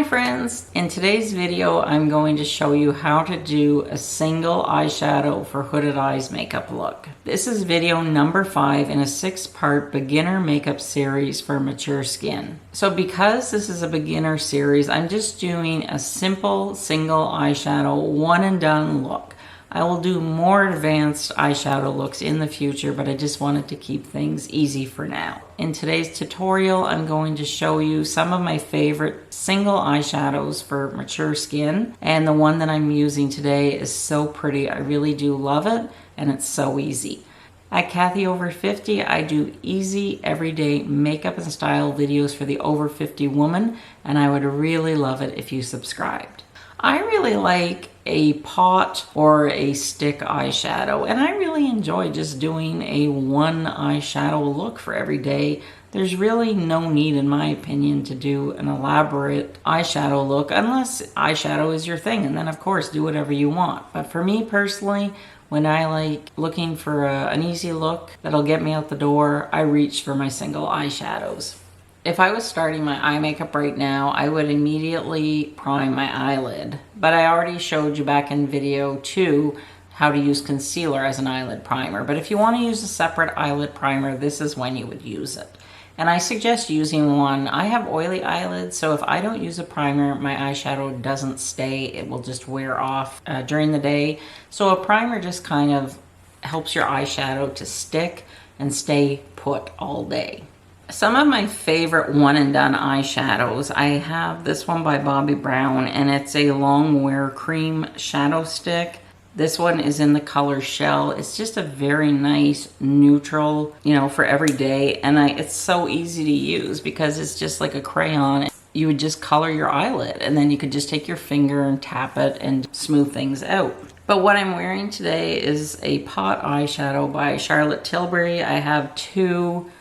Hi friends! In today's video I'm going to show you how to do a single eyeshadow for hooded eyes makeup look. This is video number 5 in a 6-part beginner makeup series for mature skin. So because this is a beginner series, I'm just doing a simple single eyeshadow one and done look. I will do more advanced eyeshadow looks in the future, but I just wanted to keep things easy for now. In today's tutorial, I'm going to show you some of my favorite single eyeshadows for mature skin. And the one that I'm using today is so pretty. I really do love it, and it's so easy. At Cathy Over 50, I do easy, everyday makeup and style videos for the over 50 woman, and I would really love it if you subscribed. I really like a pot or a stick eyeshadow, and I really enjoy just doing a one eyeshadow look for every day. There's really no need, in my opinion, to do an elaborate eyeshadow look unless eyeshadow is your thing, and then of course do whatever you want. But for me personally, when I like looking for an easy look that'll get me out the door, I reach for my single eyeshadows. If I was starting my eye makeup right now, I would immediately prime my eyelid. But I already showed you back in video 2 how to use concealer as an eyelid primer. But if you want to use a separate eyelid primer, this is when you would use it. And I suggest using one. I have oily eyelids, so if I don't use a primer, my eyeshadow doesn't stay. It will just wear off during the day. So a primer just kind of helps your eyeshadow to stick and stay put all day. Some of my favorite one and done eyeshadows, I have this one by Bobbi Brown, and it's a long wear cream shadow stick. This one is in the color Shell. It's just a very nice neutral, for every day, and it's so easy to use because it's just like a crayon. You would just color your eyelid, and then you could just take your finger and tap it and smooth things out. But what I'm wearing today is a pot eyeshadow by Charlotte Tilbury. I have two.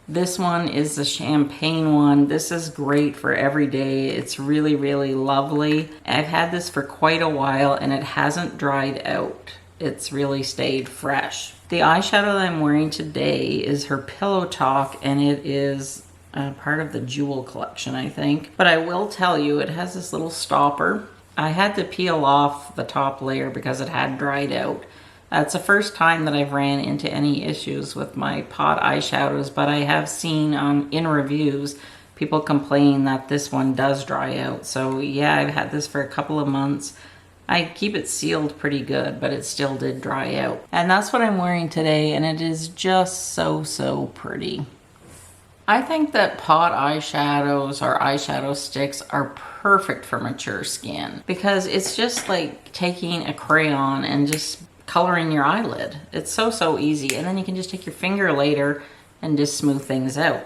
This one is the champagne one. This is great for every day. It's really, really lovely. I've had this for quite a while and it hasn't dried out. It's really stayed fresh. The eyeshadow that I'm wearing today is her Pillow Talk, and it is part of the Jewel collection, I think. But I will tell you, it has this little stopper. I had to peel off the top layer because it had dried out. It's the first time that I've ran into any issues with my pot eyeshadows, but I have seen in reviews people complain that this one does dry out. So yeah, I've had this for a couple of months. I keep it sealed pretty good, but it still did dry out. And that's what I'm wearing today, and it is just so pretty. I think that pot eyeshadows or eyeshadow sticks are perfect for mature skin because it's just like taking a crayon and just coloring your eyelid. It's so easy, and then you can just take your finger later and just smooth things out.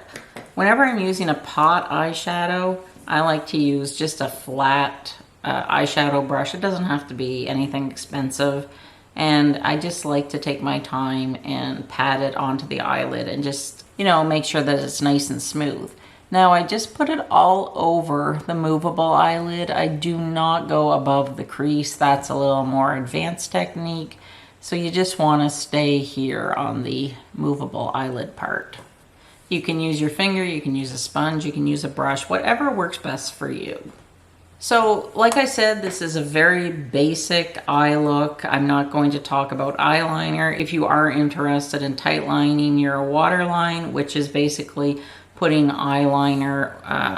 Whenever I'm using a pot eyeshadow, I like to use just a flat eyeshadow brush. It doesn't have to be anything expensive, and I just like to take my time and pat it onto the eyelid and just make sure that it's nice and smooth. Now I just put it all over the movable eyelid. I do not go above the crease. That's a little more advanced technique. So you just want to stay here on the movable eyelid part. You can use your finger, you can use a sponge, you can use a brush, whatever works best for you. So like I said, this is a very basic eye look. I'm not going to talk about eyeliner. If you are interested in tight lining your waterline, which is basically putting eyeliner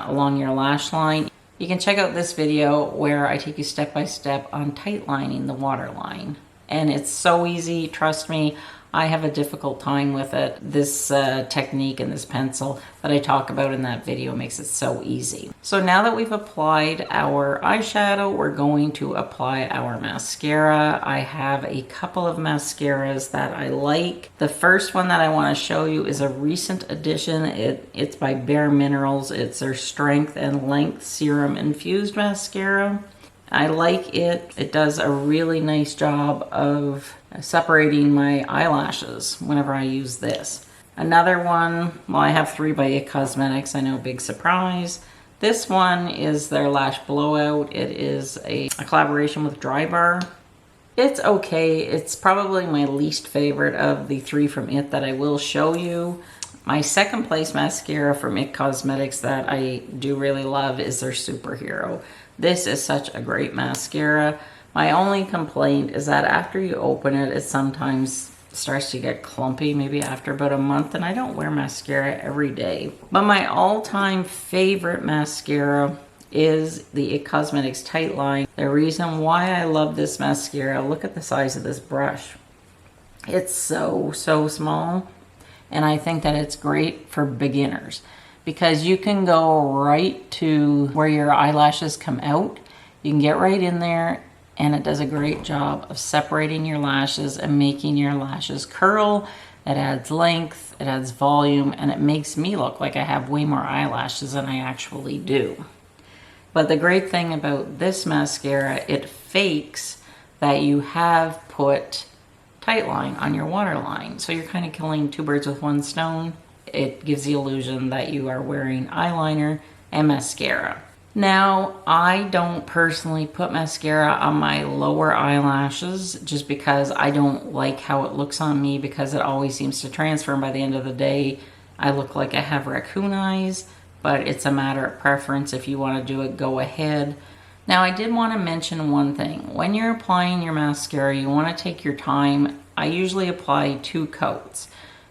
along your lash line, you can check out this video where I take you step by step on tight lining the waterline. And it's so easy, trust me. I have a difficult time with it. This technique and this pencil that I talk about in that video makes it so easy. So now that we've applied our eyeshadow, we're going to apply our mascara. I have a couple of mascaras that I like. The first one that I want to show you is a recent addition. It's by Bare Minerals. It's their Strength and Length Serum Infused Mascara. I like it. It does a really nice job of separating my eyelashes whenever I use this. Another one, well, I have 3 by It Cosmetics. I know, big surprise. This one is their Lash Blowout. It is a collaboration with Dry Bar. It's okay. It's probably my least favorite of the 3 from It that I will show you. My second place mascara from IT Cosmetics that I do really love is their Superhero. This is such a great mascara. My only complaint is that after you open it, it sometimes starts to get clumpy, maybe after about a month, and I don't wear mascara every day. But my all-time favorite mascara is the IT Cosmetics Tight Line. The reason why I love this mascara, look at the size of this brush. It's so small, and I think that it's great for beginners because you can go right to where your eyelashes come out. You can get right in there, and it does a great job of separating your lashes and making your lashes curl. It adds length, it adds volume, and it makes me look like I have way more eyelashes than I actually do. But the great thing about this mascara, it fakes that you have put Tight Line on your waterline. So you're kind of killing two birds with one stone. It gives the illusion that you are wearing eyeliner and mascara. Now, I don't personally put mascara on my lower eyelashes just because I don't like how it looks on me, because it always seems to transfer, and by the end of the day, I look like I have raccoon eyes, but it's a matter of preference. If you want to do it, go ahead. Now, I did want to mention one thing. When you're applying your mascara, you want to take your time. I usually apply 2 coats.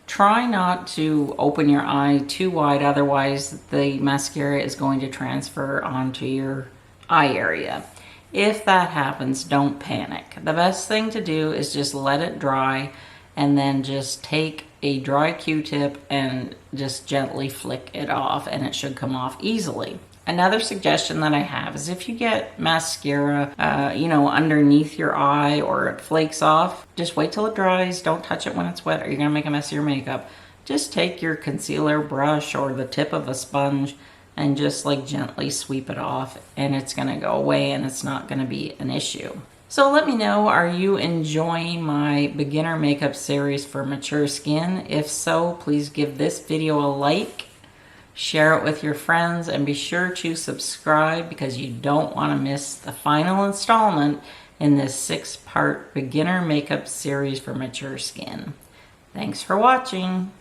Try not to open your eye too wide, otherwise the mascara is going to transfer onto your eye area. If that happens, don't panic. The best thing to do is just let it dry and then just take a dry Q-tip and just gently flick it off, and it should come off easily. Another suggestion that I have is if you get mascara, underneath your eye or it flakes off, just wait till it dries. Don't touch it when it's wet or you're gonna make a mess of your makeup. Just take your concealer brush or the tip of a sponge and just like gently sweep it off, and it's gonna go away and it's not gonna be an issue. So let me know, are you enjoying my beginner makeup series for mature skin? If so, please give this video a like. Share it with your friends, and be sure to subscribe because you don't want to miss the final installment in this 6-part beginner makeup series for mature skin. Thanks for watching.